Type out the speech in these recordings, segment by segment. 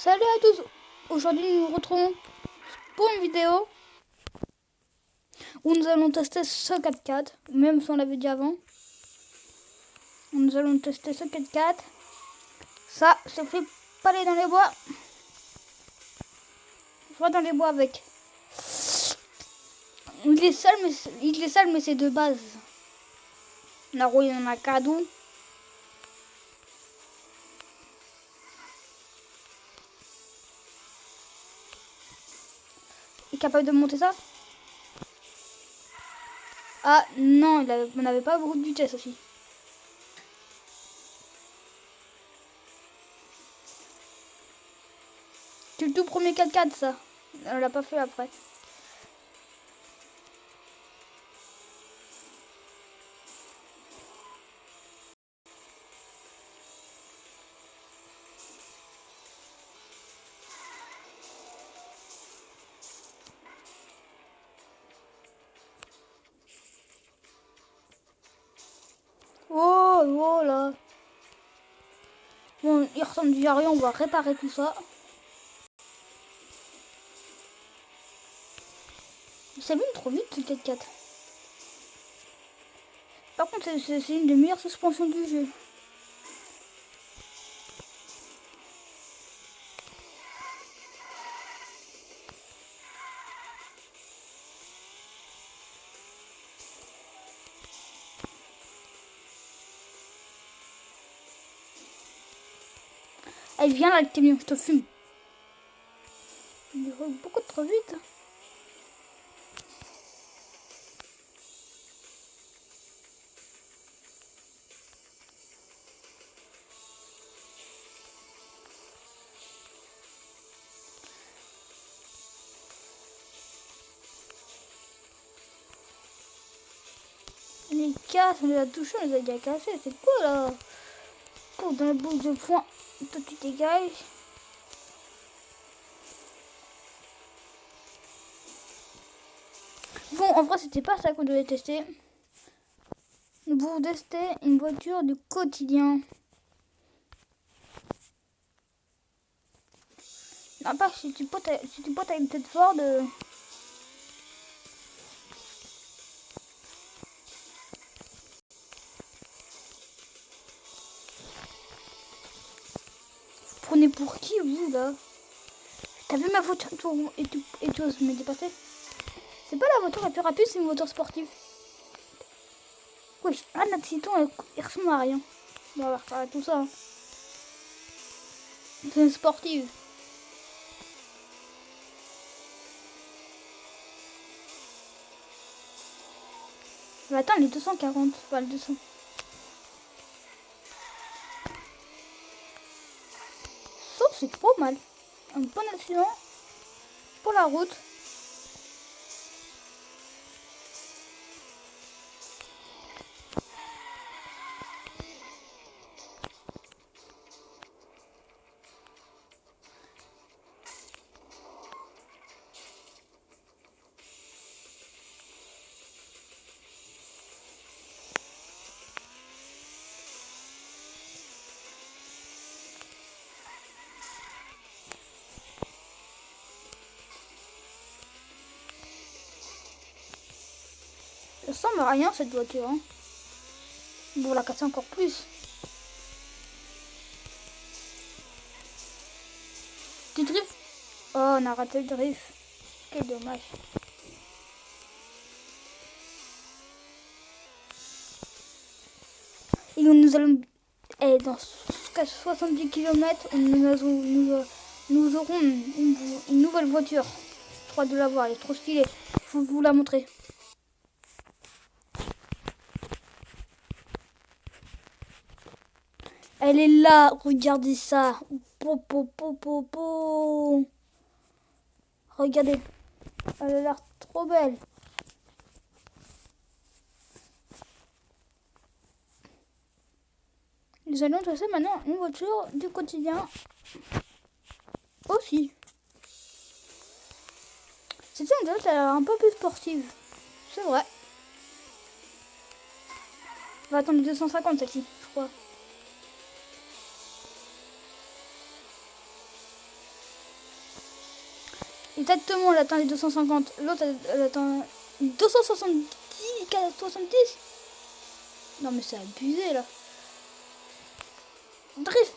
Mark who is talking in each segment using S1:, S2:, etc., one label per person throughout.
S1: Salut à tous. Aujourd'hui nous nous retrouvons pour une vidéo où nous allons tester ce 4x4, même si on l'avait dit avant. Nous allons tester ce 4x4. Ça se fait pas aller dans les bois. Il faut dans les bois avec. Il est sale mais c'est de base. La roue il en a cadeau. Il est capable de monter ça? Ah non, on n'avait pas beaucoup de vitesse aussi. C'est le tout premier 4x4 ça. On l'a pas fait après. Oh là. Bon, il ressemble du rien, on va réparer tout ça. Ça mine trop vite ce 4x4. Par contre, c'est une des meilleures suspensions du jeu. Elle vient là, le camion, je te fume. Il roule beaucoup trop vite. On les casse, on les a touchés, on les a déjà cassés. C'est quoi là? Pour dans la boule de foin. Toi tu dégages. Bon, en vrai, c'était pas ça qu'on devait tester. Nous voulons tester une voiture du quotidien. À part si tu potes avec cette Ford. Vous prenez pour qui vous là? T'as vu ma voiture et tu oses me dépasser? C'est pas la voiture la plus rapide, c'est une voiture sportive. Oui, un accident, il ressemble à rien. On va refaire tout ça. Hein. C'est une sportive. On va atteindre les 240. Enfin, le 200. Ça, c'est pas mal. Un bon accident pour la route. Ça ressemble à rien cette voiture. Hein. Bon, on la casser encore plus. Tu drift? Oh, on a raté le drift. Quel dommage. Et nous allons... Et dans 70 km, nous aurons une nouvelle voiture. Je crois de la voir, elle est trop stylée. Faut vous la montrer. Elle est là, regardez ça. Regardez, elle a l'air trop belle. Nous allons tester maintenant une voiture du quotidien aussi. Cette elle a l'air un peu plus sportive. C'est vrai. On va attendre 250 celle-ci, je crois. Exactement, elle atteint les 250. L'autre, elle atteint 270, 70. Non, mais c'est abusé, là. Drift.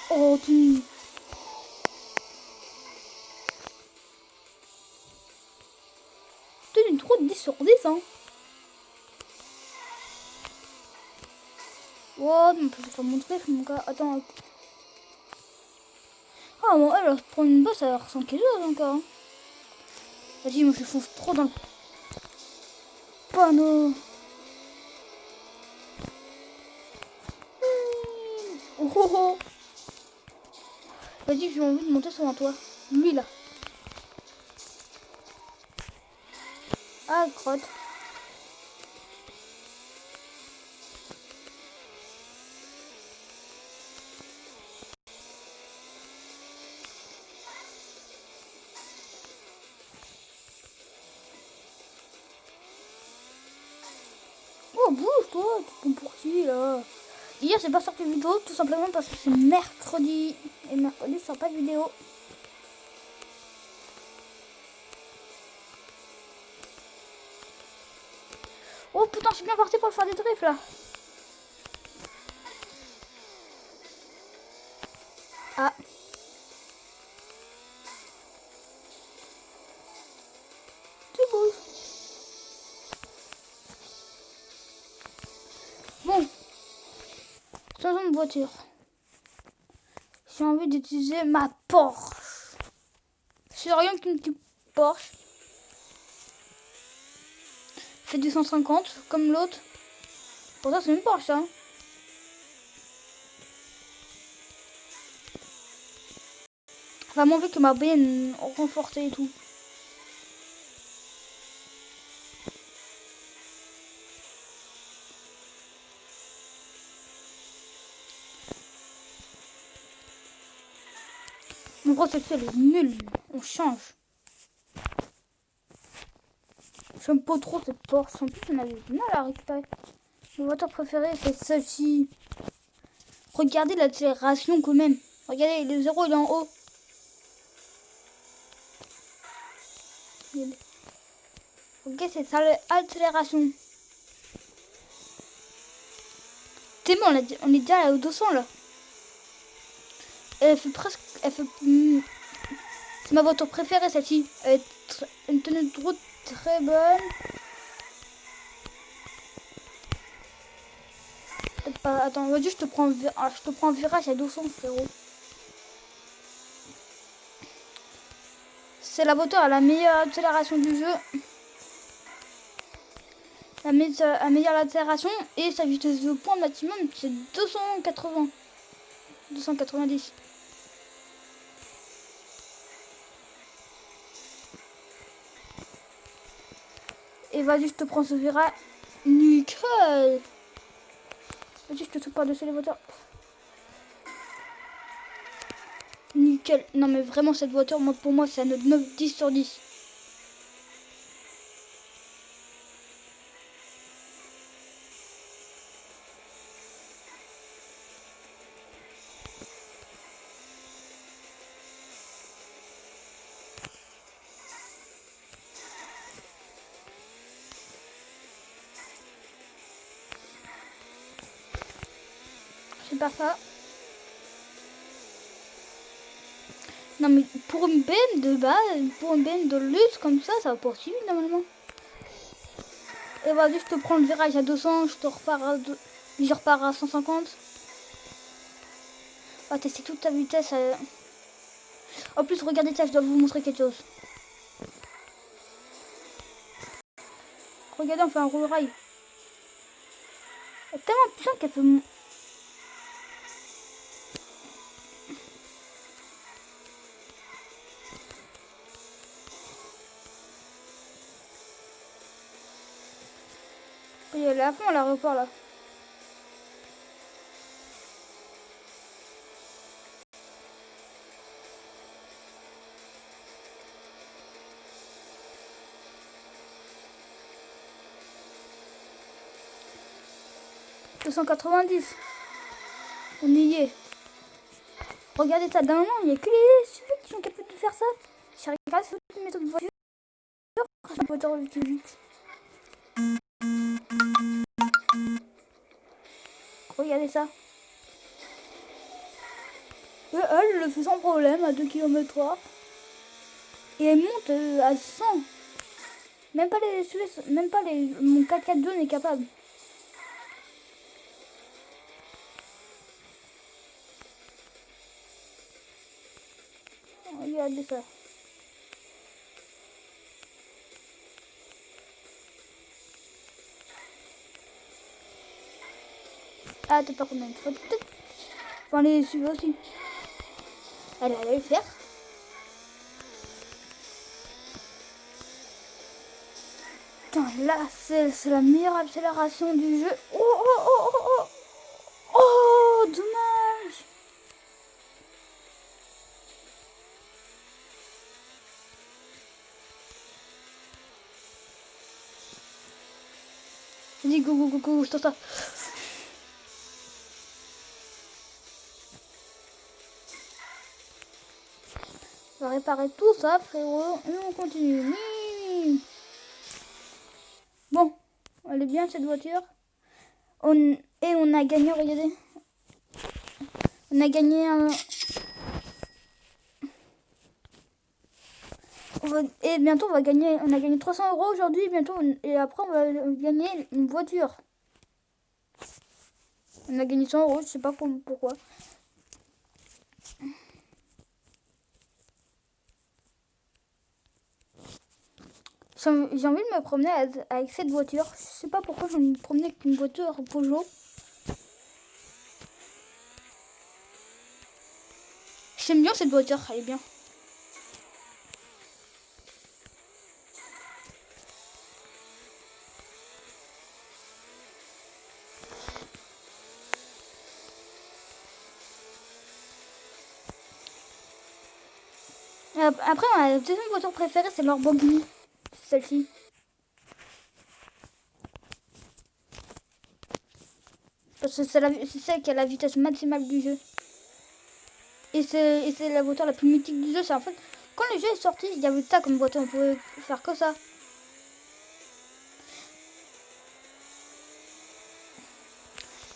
S1: Oh, tu... T'es une trop de 10 sur 10, hein. Oh, mais je vais faire mon drift, mon gars. Attends. Ah, bon, elle prend une bosse, elle ressent quelque chose encore. Hein. Vas-y, moi je fonce trop dans le panneau. Oh, oh, oh. Vas-y, j'ai envie de monter sur un toit. Lui là. Ah, crotte. Oh, bouge-toi, tu peux poursuivre là. Hier, j'ai pas sorti de vidéo tout simplement parce que c'est mercredi. Et mercredi, je sors pas de vidéo. Oh putain, je suis bien parti pour faire des drifts là. Ah. Tu bouges. Bon. Changeons de voiture. J'ai envie d'utiliser ma Porsche. C'est rien qu'une petite Porsche. Fait du 150 comme l'autre. Pourtant, c'est une Porsche, hein. Vraiment vu que ma BN renforcée et tout. Mon gros, cette elle est nulle. On change. J'aime pas trop cette Porsche. En plus, on avait du mal à récupérer. Mon voiture préférée, c'est celle-ci. Regardez l'accélération quand même. Regardez, le zéro il est en haut. Ok, c'est ça l'accélération. C'est bon, on est déjà à 200 là. Elle fait presque... c'est ma voiture préférée celle-ci. Elle est une tenue de route très bonne. Pas... Attends, vas-y, je te prends un virage à 200 frérot. C'est la voiture à la meilleure accélération du jeu. La meilleure accélération et sa vitesse de pointe maximum c'est 280. 290. Et vas-y, je te prends ce virage. Nickel. Vas-y, je te saute par-dessus les voitures. Nickel. Non mais vraiment cette voiture, moi, pour moi, c'est un 9, 10 sur 10. C'est pas ça. Non mais pour une BM de base, pour une BM de luxe comme ça va poursuivre normalement. Et vas-y, je te prends le virage à 200, je repars à 150. On va tester toute ta vitesse. En plus, regardez ça, je dois vous montrer quelque chose. Regardez, on fait un roll rail. Elle est tellement puissante qu'elle peut... Il est à fond à l'aéroport là. « 290. On y est. Regardez ça, d'un moment, il n'y a que les ceux qui sont capables de faire ça. J'arrive pas à sauter mes autres voitures. La voiture qui vite. Regardez ça. Et elle le fait sans problème à 2 km/h. Et elle monte à 100. Même pas mon 4x4 n'est capable. Regardez ça. Ah, t'es pas combien de fois. Faut aller suivre aussi. Elle allait le faire. Putain, là, c'est la meilleure accélération du jeu. Oh, oh, oh, oh, oh. Oh, dommage. Vas-y, go, go, go, go, stop ça. On va réparer tout ça, frérot. Et on continue. Bon, elle est bien cette voiture. Et on a gagné, regardez. On a gagné un... Et bientôt on va gagner. On a gagné 300 € aujourd'hui. Bientôt et après on va gagner une voiture. On a gagné 100 €, je sais pas pourquoi. J'ai envie de me promener avec cette voiture. Je sais pas pourquoi j'ai envie de me promener avec une voiture Peugeot. J'aime bien cette voiture, elle est bien. Après, ma deuxième voiture préférée, c'est Lamborghini. Celle-ci. Parce que c'est celle qui a la vitesse maximale du jeu. Et c'est la voiture la plus mythique du jeu. C'est en fait, quand le jeu est sorti, il y avait ça comme voiture. On pouvait faire que ça.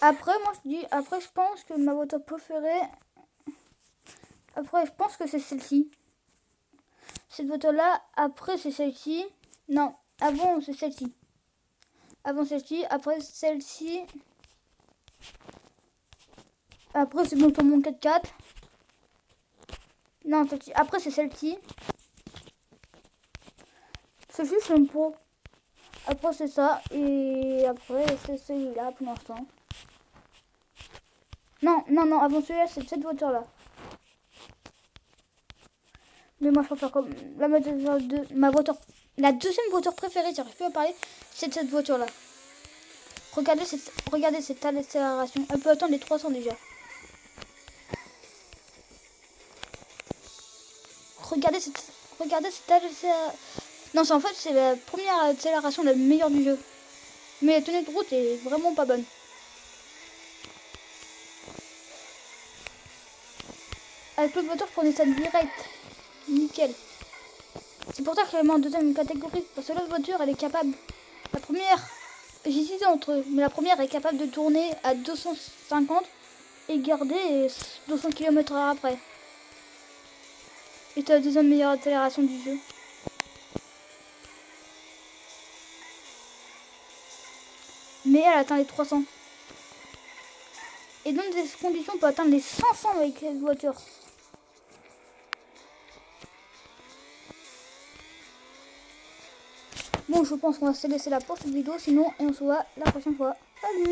S1: Après, moi je dis, après je pense que ma voiture préférée, après je pense que c'est celle-ci. Cette voiture-là, après c'est celle-ci. Non, avant c'est celle-ci. Avant celle-ci, après celle-ci. Après c'est mon 4x4. Non, celle-ci. Après c'est celle-ci. Celle-ci je l'aime pas. Après c'est ça. Et après c'est celui-là pour l'instant. Non, non, non, avant celui-là c'est cette voiture-là. Mais moi je préfère comme ma voiture. La deuxième voiture préférée, j'arrive plus à parler, c'est cette voiture-là. Regardez cette accélération. Elle peut atteindre les 300 déjà. Regardez cette accélération. Non, en fait c'est la première accélération la meilleure du jeu. Mais la tenue de route est vraiment pas bonne. Avec l'autre voiture, je prenais ça direct. Nickel. C'est pour ça que je l'ai mis en deuxième catégorie. Parce que l'autre voiture, elle est capable. La première, j'hésitais entre eux. Mais la première est capable de tourner à 250 et garder 200 km/h après. Et c'est la deuxième meilleure accélération du jeu. Mais elle atteint les 300. Et dans des conditions, on peut atteindre les 500 avec cette voiture. Bon, je pense qu'on va se laisser là pour cette vidéo, sinon, et on se voit la prochaine fois. Salut!